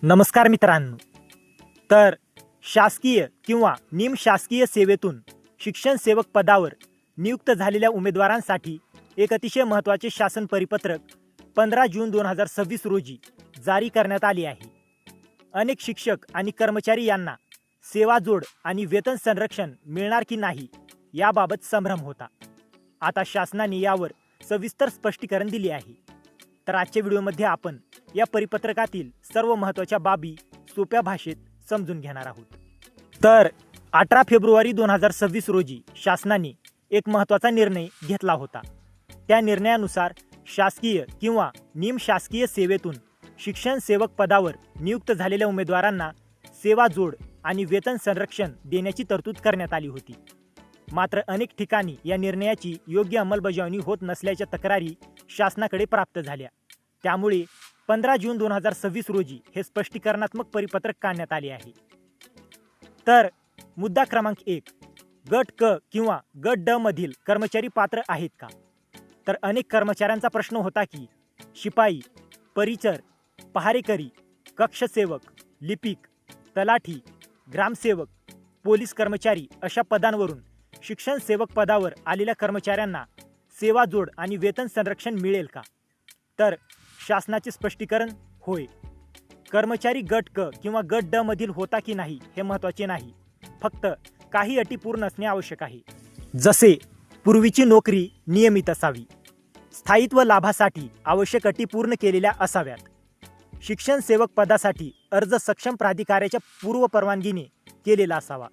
नमस्कार मित्रांनो. तर शासकीय किंवा निमशासकीय सेवेतून शिक्षण सेवक पदावर नियुक्त झालेल्या उमेदवारांसाठी एक अतिशय महत्त्वाचे शासन परिपत्रक 15 जून 2026 रोजी जारी करण्यात आले आहे. अनेक शिक्षक आणि कर्मचारी यांना सेवा जोड आणि वेतन संरक्षण मिळणार की नाही याबाबत संभ्रम होता. आता शासनाने यावर सविस्तर स्पष्टीकरण दिले आहे. तर आजच्या व्हिडिओमध्ये आपण या परिपत्रकातील सर्व महत्त्वाच्या बाबी सोप्या भाषेत समजून घेणार आहोत. तर 18 फेब्रुवारी 2026 रोजी शासनाने एक महत्त्वाचा निर्णय घेतला होता. त्या निर्णयानुसार शासकीय किंवा निमशासकीय सेवेतून शिक्षण सेवक पदावर नियुक्त झालेल्या उमेदवारांना सेवा जोड आणि वेतन संरक्षण देण्याची तरतूद करण्यात आली होती. मात्र अनेक ठिकाणी या निर्णयाची योग्य अंमलबजावणी होत नसल्याच्या तक्रारी शासनाकडे प्राप्त झाल्या. त्यामुळे 15 जून 2026 रोजी हे स्पष्टीकरणात्मक परिपत्रक काढण्यात आले आहे. तर मुद्दा क्रमांक 1, गट क किंवा गट ड मधील कर्मचारी पात्र आहेत का? तर अनेक कर्मचाऱ्यांचा प्रश्न होता की शिपाई, परिचर, पहारेकरी, कक्षसेवक, लिपिक, तलाठी, ग्रामसेवक, पोलीस कर्मचारी अशा पदांवरून शिक्षण सेवक पदावर आलेल्या कर्मचाऱ्यांना सेवा जोड आणि वेतन संरक्षण मिळेल का? तर शासनाचे स्पष्टीकरण होय. कर्मचारी गट क किंवा गट ड मधील होता की नाही हे महत्त्वाचे नाही, फक्त काही अटी पूर्ण असणे आवश्यक आहे. जसे पूर्वीची नोकरी नियमित असावी, स्थायित्व लाभासाठी आवश्यक अटी पूर्ण केलेल्या असाव्यात, शिक्षण सेवक पदासाठी अर्ज सक्षम प्राधिकाऱ्याच्या पूर्व परवानगीने केलेला असावा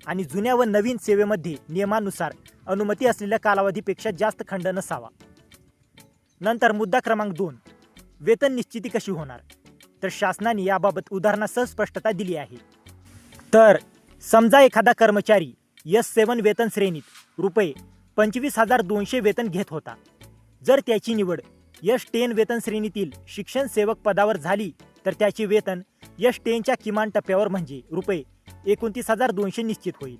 आणि जुन्या व नवीन सेवेमध्ये नियमानुसार अनुमती असलेल्या कालावधीपेक्षा जास्त खंड नसावा. नंतर मुद्दा क्रमांक 2, वेतन निश्चिती कशी होणार? तर शासनाने याबाबत उदाहरणासह स्पष्टता दिली आहे. तर समजा एखादा कर्मचारी S7 वेतन श्रेणीत रुपये 25,200 वेतन घेत होता. जर त्याची निवड S10 वेतन श्रेणीतील शिक्षण सेवक पदावर झाली तर त्याचे वेतन S10च्या किमान टप्प्यावर म्हणजे रुपये 29,200 निश्चित होईल.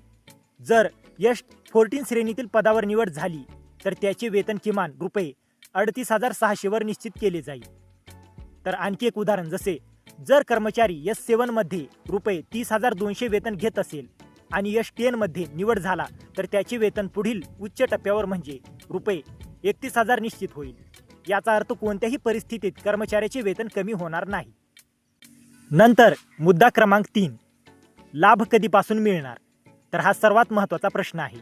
जर S14 श्रेणीतील पदावर निवड झाली तर त्याचे वेतन किमान रुपये 38,600 वर निश्चित केले जाईल. तर आणखी एक उदाहरण, जसे जर कर्मचारी S7 मध्ये रुपये 30,200 वेतन घेत असेल आणि S10 मध्ये निवड झाला तर त्याचे वेतन पुढील उच्च टप्प्यावर म्हणजे रुपये 31,000 निश्चित होईल. याचा अर्थ कोणत्याही परिस्थितीत कर्मचाऱ्याचे वेतन कमी होणार नाही. नंतर मुद्दा क्रमांक 3, लाभ कधीपासून मिळणार? तर हा सर्वात महत्त्वाचा प्रश्न आहे.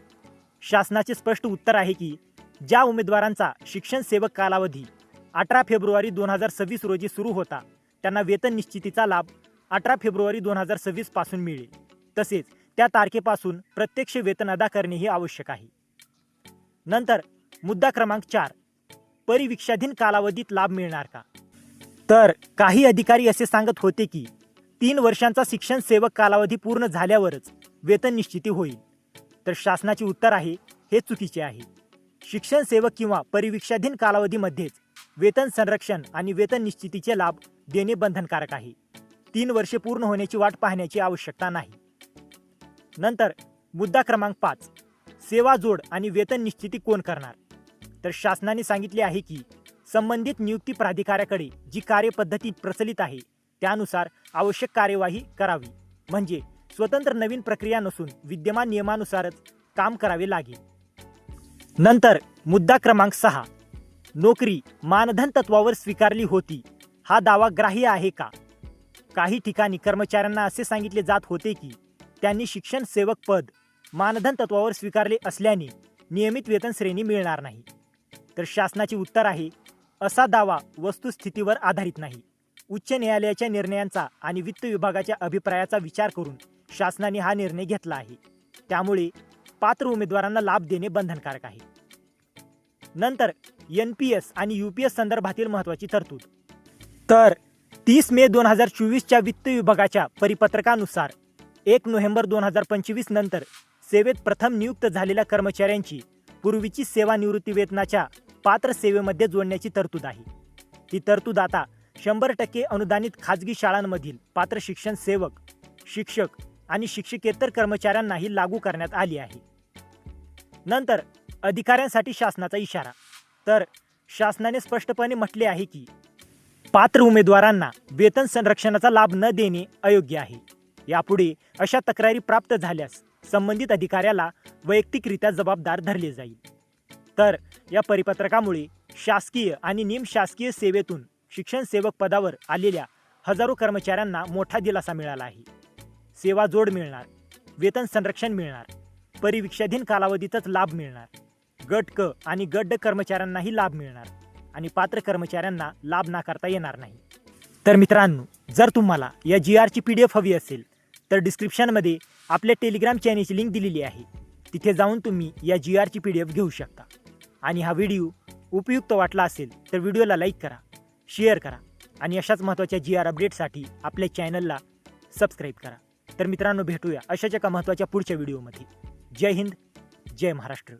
शासनाचे स्पष्ट उत्तर आहे की ज्या उमेदवारांचा शिक्षण सेवक कालावधी 18 फेब्रुवारी 2026 रोजी सुरू होता त्यांना वेतन निश्चितीचा लाभ 18 फेब्रुवारी 2026 पासून मिळेल. तसेच त्या तारखेपासून प्रत्यक्ष वेतन अदा करणे हे आवश्यक आहे. नंतर मुद्दा क्रमांक 4, परिवीक्षाधीन कालावधीत लाभ मिळणार का? तर काही अधिकारी असे सांगत होते की 3 वर्षांचा शिक्षण सेवक कालावधी पूर्ण झाल्यावरच वेतन निश्चिती होईल. तर शासनाचे उत्तर आहे हे चुकीचे आहे. शिक्षण सेवक किंवा परिवीक्षाधीन कालावधीमध्येच वेतन संरक्षण आणि वेतन निश्चितीचे लाभ देणे बंधनकारक आहे. 3 वर्षे पूर्ण होण्याची वाट पाहण्याची आवश्यकता नाही. नंतर मुद्दा क्रमांक 5, सेवा जोड आणि वेतन निश्चिती कोण करणार? तर शासनाने सांगितले आहे की संबंधित नियुक्ती प्राधिकाऱ्याकडे जी कार्यपद्धती प्रचलित आहे त्यानुसार आवश्यक कार्यवाही करावी, म्हणजे स्वतंत्र नवीन प्रक्रिया नसून विद्यमान नियमानुसारच काम करावे लागेल. नंतर मुद्दा क्रमांक 6, नोकरी मानधन तत्वावर स्वीकारली होती हा दावा ग्राह्य आहे का? काही ठिकाणी कर्मचाऱ्यांना असे सांगितले जात होते की त्यांनी शिक्षण सेवक पद मानधन तत्वावर स्वीकारले असल्याने नियमित वेतन श्रेणी मिळणार नाही. तर शासनाचे उत्तर आहे असा दावा वस्तुस्थितीवर आधारित नाही. उच्च न्यायालयाच्या निर्णयांचा आणि वित्त विभागाच्या अभिप्रायाचा विचार करून शासनाने हा निर्णय घेतला आहे. त्यामुळे पात्र उमेदवारांना लाभ देणे बंधनकारक आहे. नंतर NPS आणि UPS संदर्भातील महत्त्वाची तरतूद. तर 30 मे 2024च्या वित्त विभागाच्या परिपत्रकानुसार 1 नोव्हेंबर 2025 नंतर सेवेत प्रथम नियुक्त झालेल्या कर्मचाऱ्यांची पूर्वीची सेवानिवृत्ती वेतनाच्या पात्र सेवेमध्ये जोडण्याची तरतूद आहे. ही तरतूद आता 100% अनुदानित खाजगी शाळांमधील पात्र शिक्षण सेवक, शिक्षक आणि शिक्षकेतर कर्मचाऱ्यांनाही लागू करण्यात आली आहे. नंतर अधिकाऱ्यांसाठी शासनाचा इशारा. तर शासनाने स्पष्टपणे म्हटले आहे की पात्र उमेदवारांना वेतन संरक्षणाचा लाभ न देणे अयोग्य आहे. यापुढे अशा तक्रारी प्राप्त झाल्यास संबंधित अधिकाऱ्याला वैयक्तिकरित्या जबाबदार धरले जाईल. तर या परिपत्रकामुळे शासकीय आणि निमशासकीय सेवेतून शिक्षण सेवक पदावर आलेल्या हजारो कर्मचाऱ्यांना मोठा दिलासा मिळाला आहे. सेवा जोड मिळणार, वेतन संरक्षण मिळणार, परिवीक्षाधीन कालावधीतच लाभ मिळणार, गट क आणि गट ड कर्मचाऱ्यांनाही लाभ मिळणार आणि पात्र कर्मचाऱ्यांना लाभ नाकारता येणार नाही. तर मित्रांनो, जर तुम्हाला या GRची PDF हवी असेल तर डिस्क्रिप्शनमध्ये आपल्या टेलिग्राम चॅनेलची लिंक दिलेली आहे. तिथे जाऊन तुम्ही या GRची PDF घेऊ शकता. आणि हा व्हिडिओ उपयुक्त वाटला असेल तर व्हिडिओला लाईक करा, शेअर करा आणि अशाच महत्त्वाच्या GR अपडेटसाठी आपल्या चॅनलला सबस्क्राईब करा. तर मित्रांनो, भेटूया अशाच एका महत्त्वाच्या पुढच्या व्हिडिओमध्ये. जय हिंद, जय महाराष्ट्र.